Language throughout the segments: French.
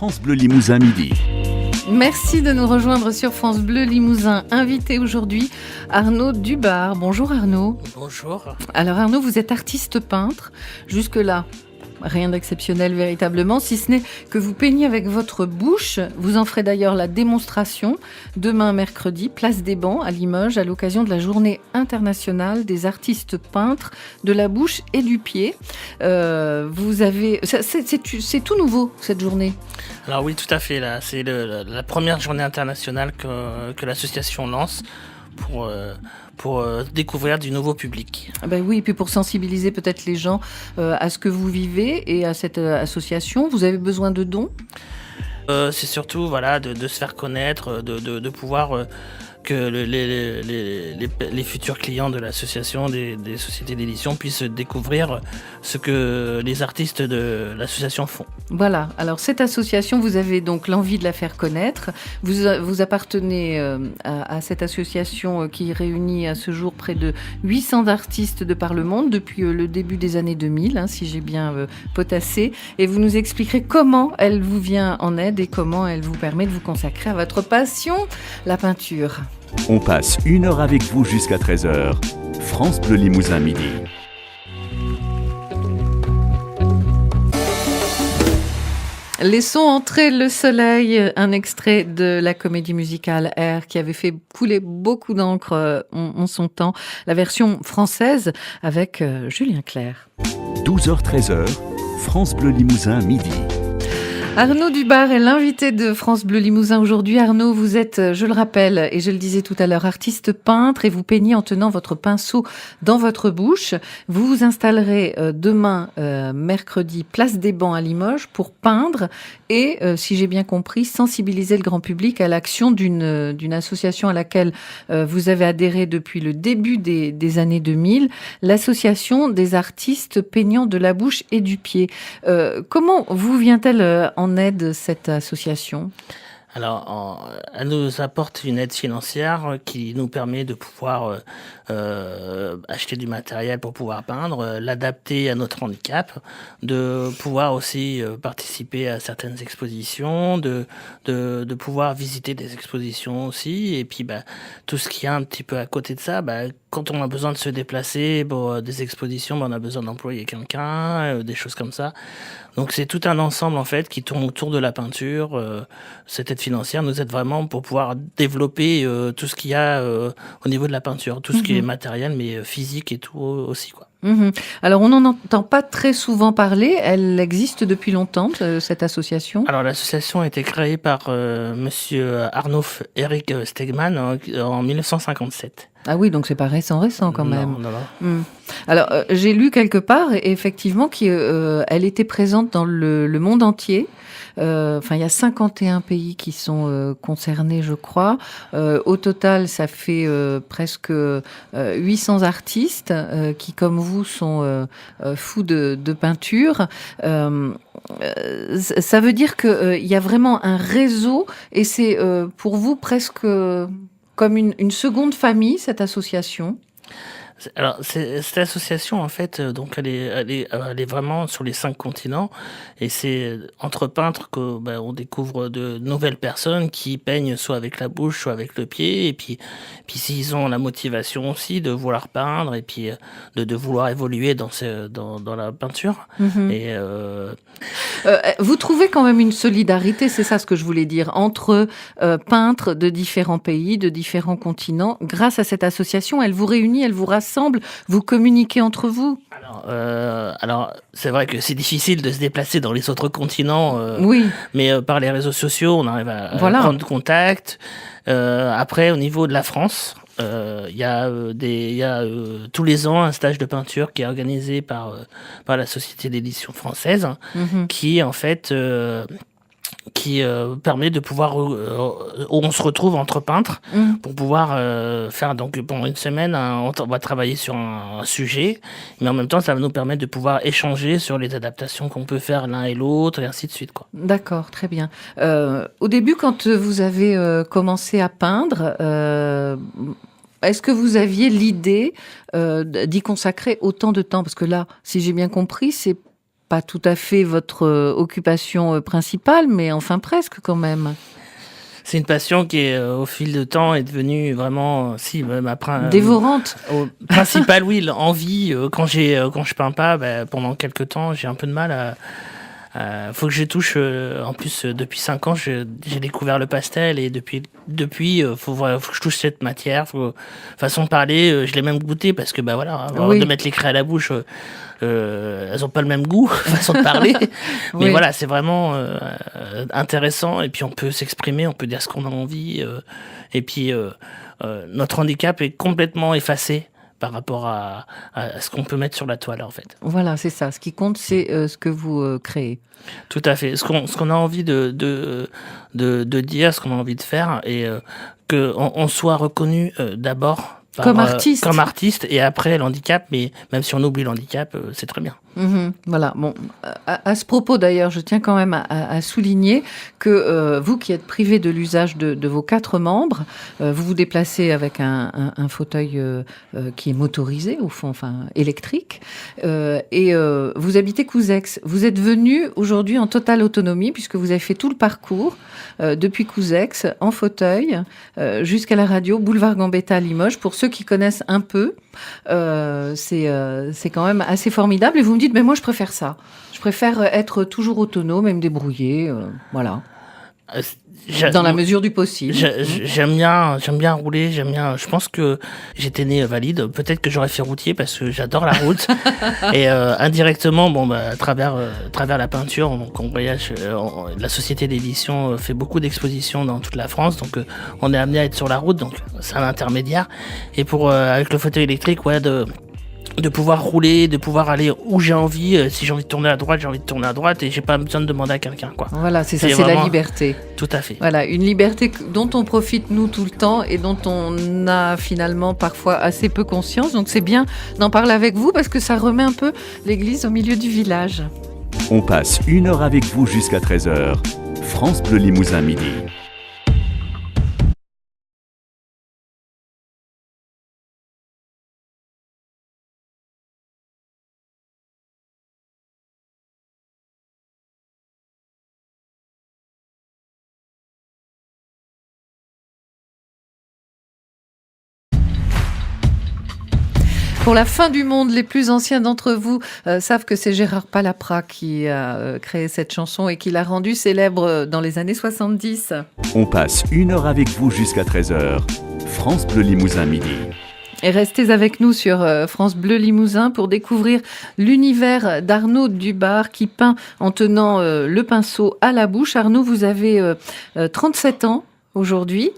France Bleu Limousin midi. Merci de nous rejoindre sur France Bleu Limousin. Invité aujourd'hui, Arnaud Dubar. Bonjour Arnaud. Bonjour. Alors Arnaud, vous êtes artiste peintre. Jusque-là, rien d'exceptionnel véritablement, si ce n'est que vous peignez avec votre bouche. Vous en ferez d'ailleurs la démonstration demain mercredi, place des Bancs à Limoges, à l'occasion de la journée internationale des artistes peintres de la bouche et du pied. C'est tout nouveau cette journée. Alors oui, tout à fait. Là, c'est la première journée internationale que l'association lance pour découvrir du nouveau public. Ben oui, et puis pour sensibiliser peut-être les gens à ce que vous vivez et à cette association. Vous avez besoin de dons ? C'est surtout de se faire connaître, de pouvoir que les futurs clients de l'association, des sociétés d'édition puissent découvrir ce que les artistes de l'association font. Voilà, alors cette association, vous avez donc l'envie de la faire connaître. Vous appartenez à cette association qui réunit à ce jour près de 800 artistes de par le monde depuis le début des années 2000, si j'ai bien potassé. Et vous nous expliquerez comment elle vous vient en aide et comment elle vous permet de vous consacrer à votre passion, la peinture. On passe 1 heure avec vous jusqu'à 13h. France Bleu Limousin midi. Laissons entrer le soleil, un extrait de la comédie musicale Air qui avait fait couler beaucoup d'encre en son temps, la version française avec Julien Clerc. 12h-13h, France Bleu Limousin midi. Arnaud Dubar est l'invité de France Bleu Limousin aujourd'hui. Arnaud, vous êtes, je le rappelle, et je le disais tout à l'heure, artiste peintre et vous peignez en tenant votre pinceau dans votre bouche. Vous vous installerez demain, mercredi, place des Bancs à Limoges pour peindre et, si j'ai bien compris, sensibiliser le grand public à l'action d'une association à laquelle vous avez adhéré depuis le début des années 2000, l'association des artistes peignant de la bouche et du pied. Comment vous vient-elle en aide cette association ? Alors, elle nous apporte une aide financière qui nous permet de pouvoir acheter du matériel pour pouvoir peindre, l'adapter à notre handicap, de pouvoir aussi participer à certaines expositions, de pouvoir visiter des expositions aussi, et puis tout ce qui est un petit peu à côté de ça, quand on a besoin de se déplacer pour des expositions, on a besoin d'employer quelqu'un, des choses comme ça. Donc c'est tout un ensemble en fait qui tourne autour de la peinture. Cette aide financière nous aide vraiment pour pouvoir développer tout ce qu'il y a au niveau de la peinture, tout ce qui est matériel, mais physique et tout aussi, quoi. Alors, on n'en entend pas très souvent parler. Elle existe depuis longtemps, cette association ? Alors, l'association a été créée par monsieur Arnulf Erik Stegmann en 1957. Ah oui, donc c'est pas récent quand même. Non. Alors, j'ai lu quelque part, effectivement, qu'elle était présente dans le monde entier. Il y a 51 pays qui sont concernés, je crois. Au total, ça fait presque 800 artistes qui, comme vous, sont fous de peinture. Ça veut dire qu'il y a vraiment un réseau et c'est pour vous presque comme une seconde famille, cette association. Alors, cette association, en fait, donc elle est vraiment sur les 5 continents, et c'est entre peintres que on découvre de nouvelles personnes qui peignent soit avec la bouche, soit avec le pied, et puis s'ils ont la motivation aussi de vouloir peindre, et puis de vouloir évoluer dans la peinture. Et vous trouvez quand même une solidarité, c'est ça ce que je voulais dire, entre peintres de différents pays, de différents continents. Grâce à cette association, elle vous réunit, elle vous rassemble, vous communiquez entre vous. Alors, c'est vrai que c'est difficile de se déplacer dans les autres continents, oui. Mais par les réseaux sociaux, on arrive à prendre contact. Après, au niveau de la France, il y a tous les ans un stage de peinture qui est organisé par la Société d'édition française, qui en fait permet de pouvoir où on se retrouve entre peintres pour pouvoir faire, donc pendant une semaine on va travailler sur un sujet, mais en même temps ça va nous permettre de pouvoir échanger sur les adaptations qu'on peut faire l'un et l'autre et ainsi de suite, quoi. D'accord, très bien. Au début, quand vous avez commencé à peindre, est-ce que vous aviez l'idée d'y consacrer autant de temps ? Parce que là, si j'ai bien compris, c'est pas tout à fait votre occupation principale, mais enfin presque quand même. C'est une passion qui est, au fil du temps, est devenue vraiment, Dévorante. Principale, oui, l'envie. Quand je peins pas, pendant quelques temps, j'ai un peu de mal à. Faut que je touche. En plus, depuis 5 ans, j'ai découvert le pastel et depuis, faut que je touche cette matière. Façon de parler, je l'ai même goûté parce que avant Oui. de mettre les craies à la bouche, elles ont pas le même goût, façon de parler. Mais Oui. voilà, c'est vraiment intéressant. Et puis on peut s'exprimer, on peut dire ce qu'on a envie. Et puis notre handicap est complètement effacé par rapport à ce qu'on peut mettre sur la toile, en fait. Voilà, c'est ça. Ce qui compte, c'est ce que vous créez. Tout à fait. Ce qu'on a envie de dire, ce qu'on a envie de faire, et qu'on soit reconnu d'abord Comme artiste. comme artiste, et après l'handicap. Mais même si on oublie l'handicap, c'est très bien. Voilà. Bon, à ce propos d'ailleurs, je tiens quand même à souligner que vous qui êtes privé de l'usage de vos 4 membres, vous vous déplacez avec un fauteuil qui est motorisé au fond, enfin électrique, et vous habitez Couzex. Vous êtes venu aujourd'hui en totale autonomie puisque vous avez fait tout le parcours depuis Couzex en fauteuil jusqu'à la radio boulevard Gambetta à Limoges. Pour ceux qui connaissent un peu, c'est quand même assez formidable. Et vous me dites, mais moi je préfère ça. Je préfère être toujours autonome et me débrouiller, voilà. Dans la mesure du possible. J'aime bien rouler, je pense que j'étais né valide. Peut-être que j'aurais fait routier parce que j'adore la route. Et indirectement, à travers la peinture, donc on voyage. La société d'édition fait beaucoup d'expositions dans toute la France, donc on est amené à être sur la route, donc c'est un intermédiaire. Et avec le fauteuil électrique, de pouvoir rouler, de pouvoir aller où j'ai envie. Si j'ai envie de tourner à droite, j'ai envie de tourner à droite et j'ai pas besoin de demander à quelqu'un, quoi. Voilà, c'est ça, c'est vraiment la liberté. Tout à fait. Voilà, une liberté dont on profite nous tout le temps et dont on a finalement parfois assez peu conscience. Donc c'est bien d'en parler avec vous parce que ça remet un peu l'église au milieu du village. On passe 1 heure avec vous jusqu'à 13h. France Bleu Limousin midi. Pour la fin du monde, les plus anciens d'entre vous savent que c'est Gérard Palaprat qui a créé cette chanson et qui l'a rendue célèbre dans les années 70. On passe 1 heure avec vous jusqu'à 13h. France Bleu Limousin midi. Et restez avec nous sur France Bleu Limousin pour découvrir l'univers d'Arnaud Dubar qui peint en tenant le pinceau à la bouche. Arnaud, vous avez 37 ans. Aujourd'hui,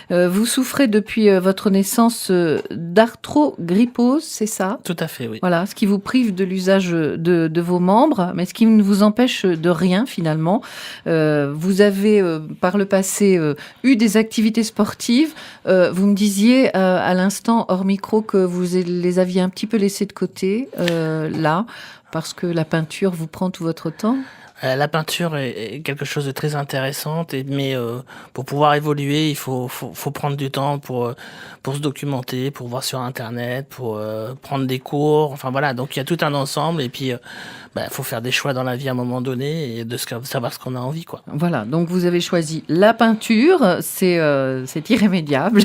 vous souffrez depuis votre naissance d'arthrogrypose, c'est ça ? Tout à fait, oui. Voilà, ce qui vous prive de l'usage de vos membres, mais ce qui ne vous empêche de rien finalement. Vous avez par le passé eu des activités sportives. Vous me disiez à l'instant hors micro que vous les aviez un petit peu laissées de côté là, parce que la peinture vous prend tout votre temps. La peinture est quelque chose de très intéressant, mais pour pouvoir évoluer, il faut prendre du temps pour se documenter, pour voir sur Internet, pour prendre des cours. Enfin voilà, donc il y a tout un ensemble et puis faut faire des choix dans la vie à un moment donné et de savoir ce qu'on a envie, quoi. Voilà, donc vous avez choisi la peinture, c'est irrémédiable,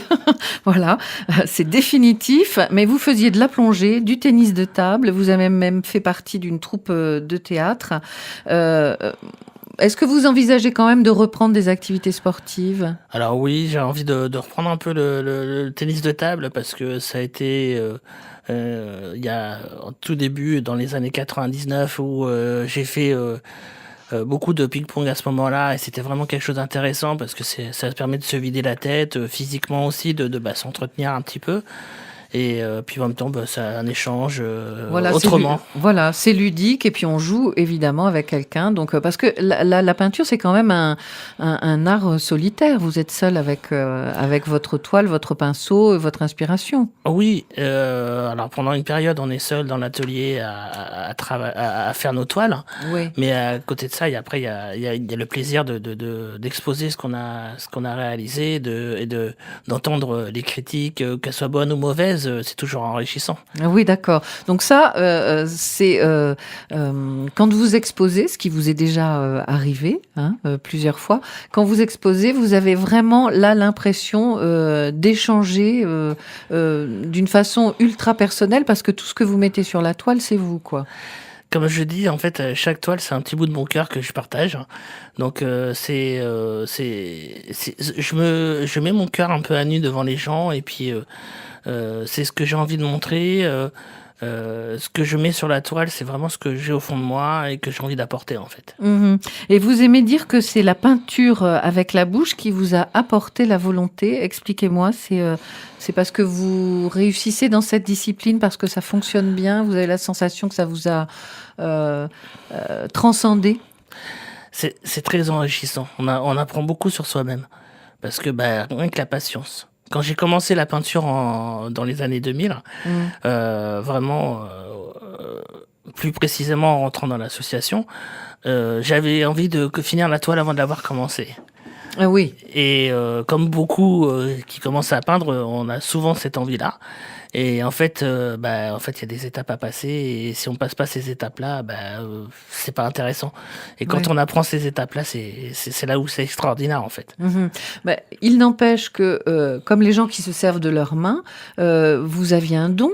voilà, c'est définitif. Mais vous faisiez de la plongée, du tennis de table, vous avez même fait partie d'une troupe de théâtre. Est-ce que vous envisagez quand même de reprendre des activités sportives ? Alors oui, j'ai envie de reprendre un peu le tennis de table parce que ça a été il y a en tout début dans les années 99 où j'ai fait beaucoup de ping-pong à ce moment-là et c'était vraiment quelque chose d'intéressant parce que ça permet de se vider la tête, physiquement aussi, de s'entretenir un petit peu. Et puis en même temps, c'est un échange autrement. Voilà, c'est ludique et puis on joue évidemment avec quelqu'un. Donc parce que la peinture, c'est quand même un art solitaire. Vous êtes seul avec votre toile, votre pinceau, votre inspiration. Oui, alors pendant une période, on est seul dans l'atelier à faire nos toiles. Oui. Mais à côté de ça, il y a le plaisir d'exposer ce qu'on a réalisé, et d'entendre les critiques, qu'elles soient bonnes ou mauvaises. base, c'est toujours enrichissant. Oui, d'accord. Donc ça, c'est quand vous exposez, ce qui vous est déjà arrivé plusieurs fois, quand vous exposez, vous avez vraiment là l'impression d'échanger d'une façon ultra personnelle, parce que tout ce que vous mettez sur la toile, c'est vous, quoi. Comme je dis, en fait, chaque toile, c'est un petit bout de mon cœur que je partage. Donc, je mets mon cœur un peu à nu devant les gens, et puis c'est ce que j'ai envie de montrer. Ce que je mets sur la toile, c'est vraiment ce que j'ai au fond de moi et que j'ai envie d'apporter, en fait. Mhm. Et vous aimez dire que c'est la peinture avec la bouche qui vous a apporté la volonté. Expliquez-moi, c'est parce que vous réussissez dans cette discipline, parce que ça fonctionne bien, vous avez la sensation que ça vous a transcendé? C'est très enrichissant. On apprend beaucoup sur soi-même. Parce que, rien que la patience. Quand j'ai commencé la peinture dans les années 2000, vraiment, plus précisément en rentrant dans l'association, j'avais envie de finir la toile avant de l'avoir commencée. Ah oui. Et comme beaucoup qui commencent à peindre, on a souvent cette envie-là. Et en fait, il y a des étapes à passer. Et si on passe pas ces étapes-là, c'est pas intéressant. Et quand on apprend ces étapes-là, c'est là où c'est extraordinaire, en fait. Mhm. Il n'empêche que, comme les gens qui se servent de leurs mains, vous aviez un don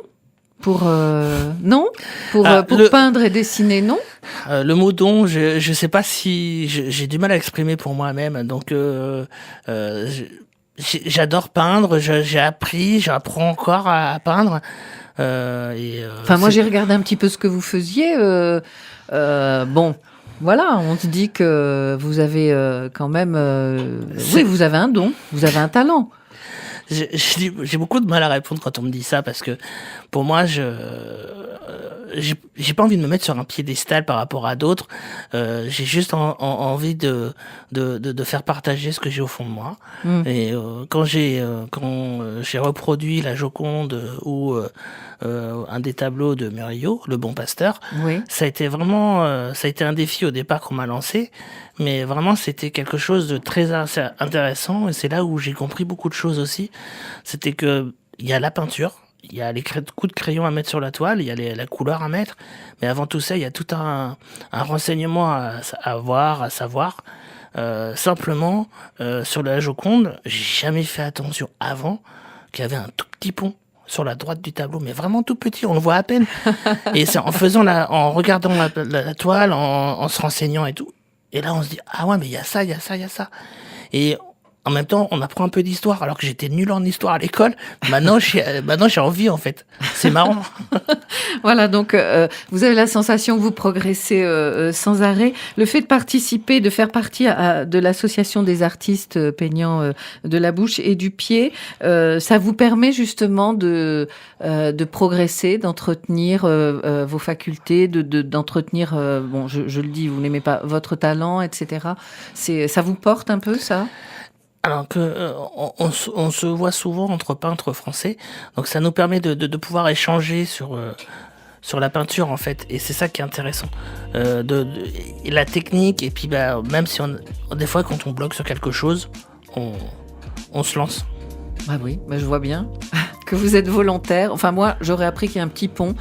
pour non, pour peindre et dessiner, non? Le mot don, je sais pas si j'ai du mal à exprimer pour moi-même. Donc j'adore peindre, j'ai appris, j'apprends encore à peindre. Moi j'ai regardé un petit peu ce que vous faisiez. Bon, voilà, on se dit que vous avez quand même, oui, vous avez un don, vous avez un talent. J'ai beaucoup de mal à répondre quand on me dit ça, parce que pour moi, j'ai pas envie de me mettre sur un piédestal par rapport à d'autres. J'ai juste envie de faire partager ce que j'ai au fond de moi. Et quand j'ai reproduit la Joconde ou un des tableaux de Murillo, Le Bon Pasteur, ça a été vraiment, ça a été un défi au départ qu'on m'a lancé, mais vraiment c'était quelque chose de très intéressant, et c'est là où j'ai compris beaucoup de choses aussi. C'était que il y a la peinture, il y a les coups de crayon à mettre sur la toile, il y a la couleur à mettre, mais avant tout ça, il y a tout un renseignement à voir, à savoir. Simplement, sur la Joconde, j'ai jamais fait attention avant qu'il y avait un tout petit pont sur la droite du tableau, mais vraiment tout petit, on le voit à peine. Et c'est en regardant la toile, en se renseignant et tout. Et là, on se dit, ah ouais, mais il y a ça, il y a ça, il y a ça. Et en même temps, on apprend un peu d'histoire, alors que j'étais nul en histoire à l'école. Maintenant, j'ai envie, en fait. C'est marrant. Voilà, donc vous avez la sensation que vous progressez sans arrêt. Le fait de participer, de faire partie de l'association des artistes peignants de la bouche et du pied, ça vous permet justement de progresser, d'entretenir vos facultés, d'entretenir, bon, je le dis, vous n'aimez pas votre talent, etc. Ça vous porte un peu, ça ? Alors que on se voit souvent entre peintres français, donc ça nous permet de pouvoir échanger sur la peinture, en fait, et c'est ça qui est intéressant, et la technique, et puis même si des fois quand on bloque sur quelque chose, on se lance. Ah oui, je vois bien que vous êtes volontaire. Enfin, moi, j'aurais appris qu'il y a un petit pont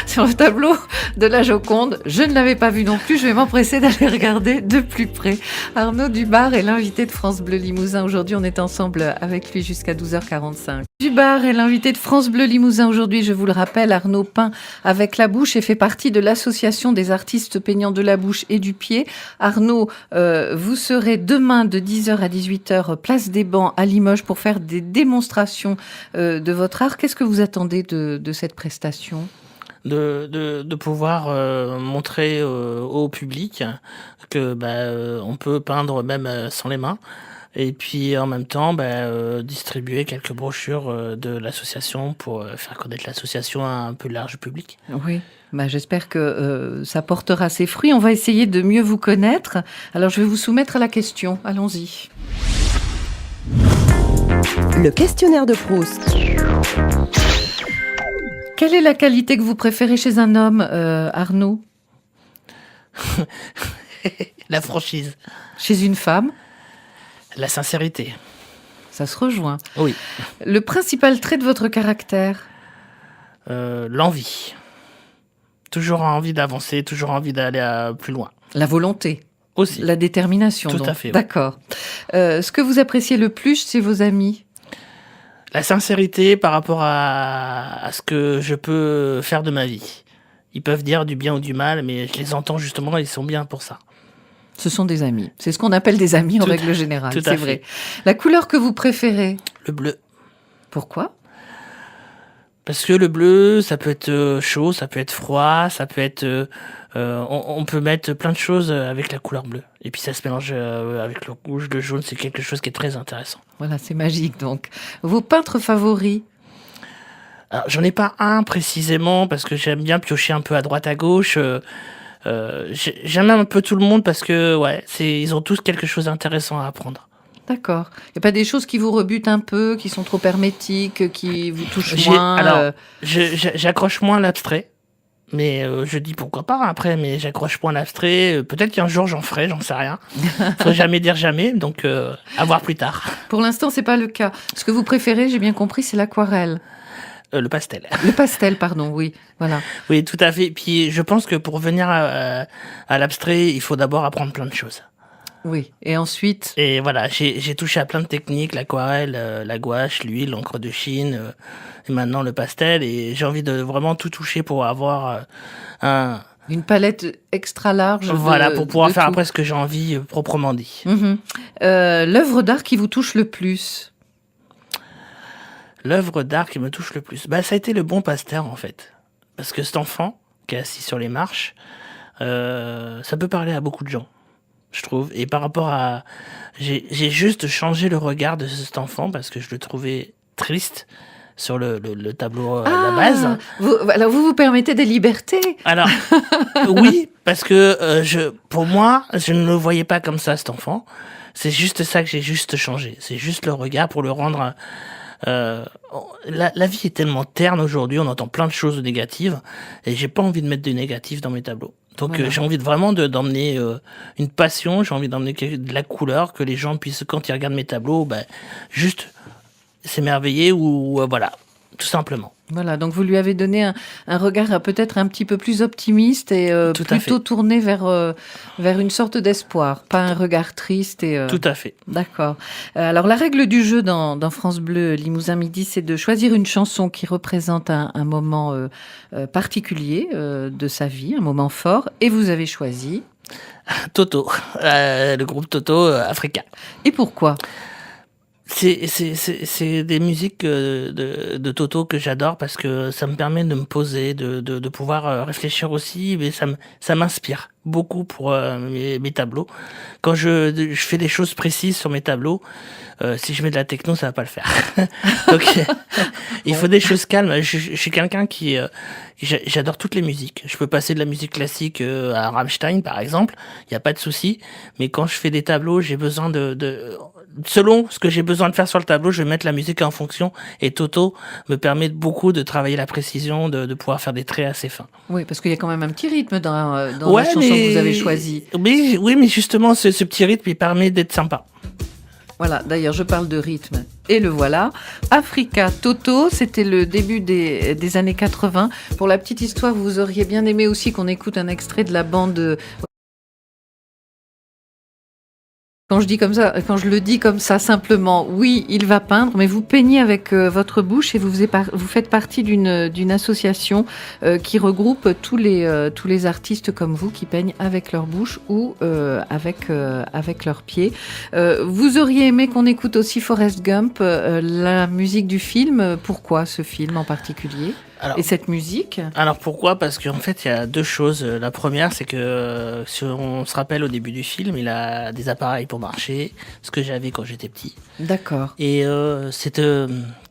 sur le tableau de la Joconde. Je ne l'avais pas vu non plus. Je vais m'empresser d'aller regarder de plus près. Arnaud Dubar est l'invité de France Bleu Limousin. Aujourd'hui, on est ensemble avec lui jusqu'à 12h45. Dubar est l'invité de France Bleu Limousin. Aujourd'hui, je vous le rappelle, Arnaud peint avec la bouche et fait partie de l'association des artistes peignants de la bouche et du pied. Arnaud, vous serez demain de 10h à 18h place des Bancs à Limoges pour faire des démonstrations de votre art. Qu'est-ce que vous attendez de cette prestation ? De pouvoir montrer au public que on peut peindre même sans les mains, et puis en même temps distribuer quelques brochures de l'association pour faire connaître l'association à un peu large public. Oui. J'espère que ça portera ses fruits. On va essayer de mieux vous connaître. Alors je vais vous soumettre à la question. Allons-y. Le questionnaire de Proust. Quelle est la qualité que vous préférez chez un homme, Arnaud ? La franchise. Chez une femme ? La sincérité. ça se rejoint. Oui. Le principal trait de votre caractère? L'envie. Toujours envie d'avancer, toujours envie d'aller plus loin. La volonté, Aussi. la détermination. Tout donc. à fait, oui. D'accord. Ce que vous appréciez le plus chez vos amis? La sincérité par rapport à ce que je peux faire de ma vie. Ils peuvent dire du bien ou du mal, mais je les entends justement et ils sont bien pour ça. Ce sont des amis. C'est ce qu'on appelle des amis en Tout- règle générale, tout à c'est fait. vrai. La couleur que vous préférez? Le bleu. Pourquoi? Parce que le bleu, ça peut être chaud, ça peut être froid, ça peut être... on peut mettre plein de choses avec la couleur bleue. Et puis ça se mélange avec le rouge, le jaune, c'est quelque chose qui est très intéressant. Voilà, c'est magique donc. Vos peintres favoris? Alors, j'en ai pas un précisément parce que j'aime bien piocher un peu à droite à gauche. J'aime un peu tout le monde parce que ouais, ils ont tous quelque chose d'intéressant à apprendre. D'accord. Il n'y a pas des choses qui vous rebutent un peu, qui sont trop hermétiques, qui vous touchent J'ai- moins alors, J'accroche moins l'abstrait, mais je dis pourquoi pas après, mais j'accroche moins l'abstrait. Peut-être qu'un jour j'en ferai, j'en sais rien. Faut jamais dire jamais, donc à voir plus tard. Pour l'instant, c'est pas le cas. Ce que vous préférez, j'ai bien compris, c'est l'aquarelle. Le pastel. Le pastel, pardon, oui. Voilà. Oui, tout à fait. Puis je pense que pour venir à l'abstrait, il faut d'abord apprendre plein de choses. Oui. Et ensuite, Et voilà, j'ai touché à plein de techniques, l'aquarelle, la gouache, l'huile, l'encre de Chine, et maintenant le pastel. Et j'ai envie de vraiment tout toucher pour avoir une palette extra large. voilà, pour pouvoir faire tout. après ce que j'ai envie, proprement dit. Mhm. L'œuvre d'art qui vous touche le plus? L'œuvre d'art qui me touche le plus, ça a été le Bon Pasteur en fait. Parce que cet enfant qui est assis sur les marches, ça peut parler à beaucoup de gens, je trouve. Et par rapport à... J'ai juste changé le regard de cet enfant parce que je le trouvais triste sur le tableau à la base. Alors vous permettez des libertés? Alors, oui, parce que pour moi, je ne le voyais pas comme ça, cet enfant. C'est juste ça que j'ai juste changé. C'est juste le regard pour le rendre... la vie est tellement terne aujourd'hui, on entend plein de choses négatives, et j'ai pas envie de mettre de négatif dans mes tableaux. Donc Voilà. j'ai envie vraiment d'emmener une passion, j'ai envie d'emmener de la couleur, que les gens puissent, quand ils regardent mes tableaux, juste s'émerveiller ou voilà, tout simplement. Voilà, donc vous lui avez donné un regard peut-être un petit peu plus optimiste et Tout à plutôt fait. tourné vers une sorte d'espoir, pas un regard triste. Tout à fait. D'accord. Alors la règle du jeu dans France Bleu Limousin Midi, c'est de choisir une chanson qui représente un moment particulier de sa vie, un moment fort, et vous avez choisi. Toto, le groupe Toto Africa. Et pourquoi? C'est des musiques de Toto que j'adore parce que ça me permet de me poser, de pouvoir réfléchir aussi, mais ça m'inspire beaucoup pour mes tableaux. Quand je fais des choses précises sur mes tableaux, si je mets de la techno, ça va pas le faire. Donc, il faut des choses calmes. Je suis quelqu'un qui... j'adore toutes les musiques. Je peux passer de la musique classique à Rammstein, par exemple. Il n'y a pas de souci. Mais quand je fais des tableaux, j'ai besoin selon ce que j'ai besoin de faire sur le tableau, je vais mettre la musique en fonction. Et Toto me permet beaucoup de travailler la précision, de pouvoir faire des traits assez fins. Oui, parce qu'il y a quand même un petit rythme dans la chanson que vous avez choisie. Oui, mais justement, ce petit rythme, il permet d'être sympa. Voilà, d'ailleurs, je parle de rythme. Et le voilà. Africa Toto, c'était le début des années 80. Pour la petite histoire, vous auriez bien aimé aussi qu'on écoute un extrait de la bande... Quand je le dis comme ça simplement, oui, il va peindre, mais vous peignez avec votre bouche et vous faites partie d'une association qui regroupe tous les artistes comme vous qui peignent avec leur bouche ou avec leurs pieds. Vous auriez aimé qu'on écoute aussi Forrest Gump, la musique du film. Pourquoi ce film en particulier ? Et cette musique ? Alors pourquoi ? Parce qu'en fait, il y a deux choses. La première, c'est que si on se rappelle au début du film, il a des appareils pour marcher, ce que j'avais quand j'étais petit. D'accord. Et c'est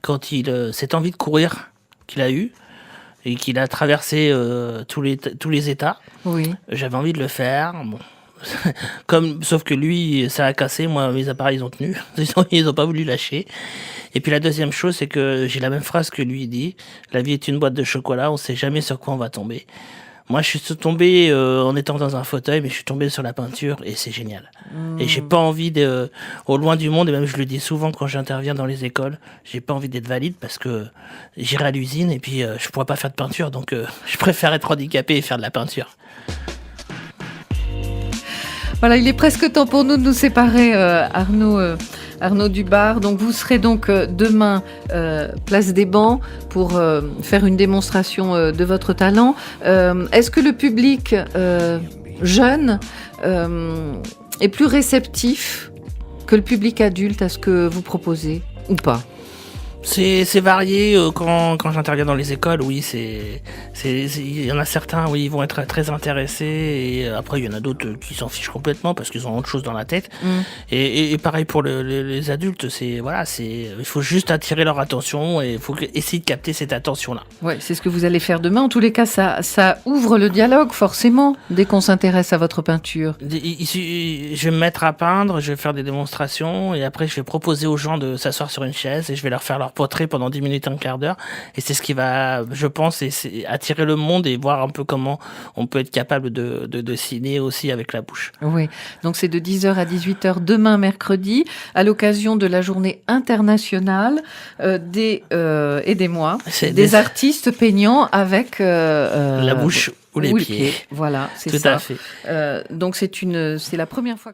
quand cette envie de courir qu'il a eu et qu'il a traversé tous les états. Oui. J'avais envie de le faire. Bon. Sauf que lui, ça a cassé. Moi, mes appareils, ils ont tenu. Ils ont pas voulu lâcher. Et puis la deuxième chose, c'est que j'ai la même phrase que lui dit. La vie est une boîte de chocolat, on sait jamais sur quoi on va tomber. Moi, je suis tombé en étant dans un fauteuil, mais je suis tombé sur la peinture et c'est génial. Et j'ai pas envie au loin du monde, et même je le dis souvent quand j'interviens dans les écoles, j'ai pas envie d'être valide parce que j'irai à l'usine et puis je pourrais pas faire de peinture, donc je préfère être handicapé et faire de la peinture. Voilà, il est presque temps pour nous de nous séparer, Arnaud Dubar. Donc vous serez donc demain place des Bancs pour faire une démonstration de votre talent. Est-ce que le public jeune est plus réceptif que le public adulte à ce que vous proposez ou pas ? C'est varié quand j'interviens dans les écoles, oui, il y en a certains, oui, ils vont être très intéressés, et après il y en a d'autres qui s'en fichent complètement parce qu'ils ont autre chose dans la tête. Et pareil pour les adultes, il faut juste attirer leur attention et il faut essayer de capter cette attention-là. Ouais, c'est ce que vous allez faire demain. En tous les cas, ça ouvre le dialogue forcément dès qu'on s'intéresse à votre peinture. Je vais me mettre à peindre, je vais faire des démonstrations et après je vais proposer aux gens de s'asseoir sur une chaise et je vais leur faire leur portrait pendant 10 minutes, un quart d'heure, et c'est ce qui va, je pense, attirer le monde et voir un peu comment on peut être capable de dessiner aussi avec la bouche. Oui, donc c'est de 10h à 18h demain mercredi, à l'occasion de la journée internationale des artistes peignant avec la bouche ou les pieds. Voilà, c'est tout ça. À fait. Donc c'est la première fois.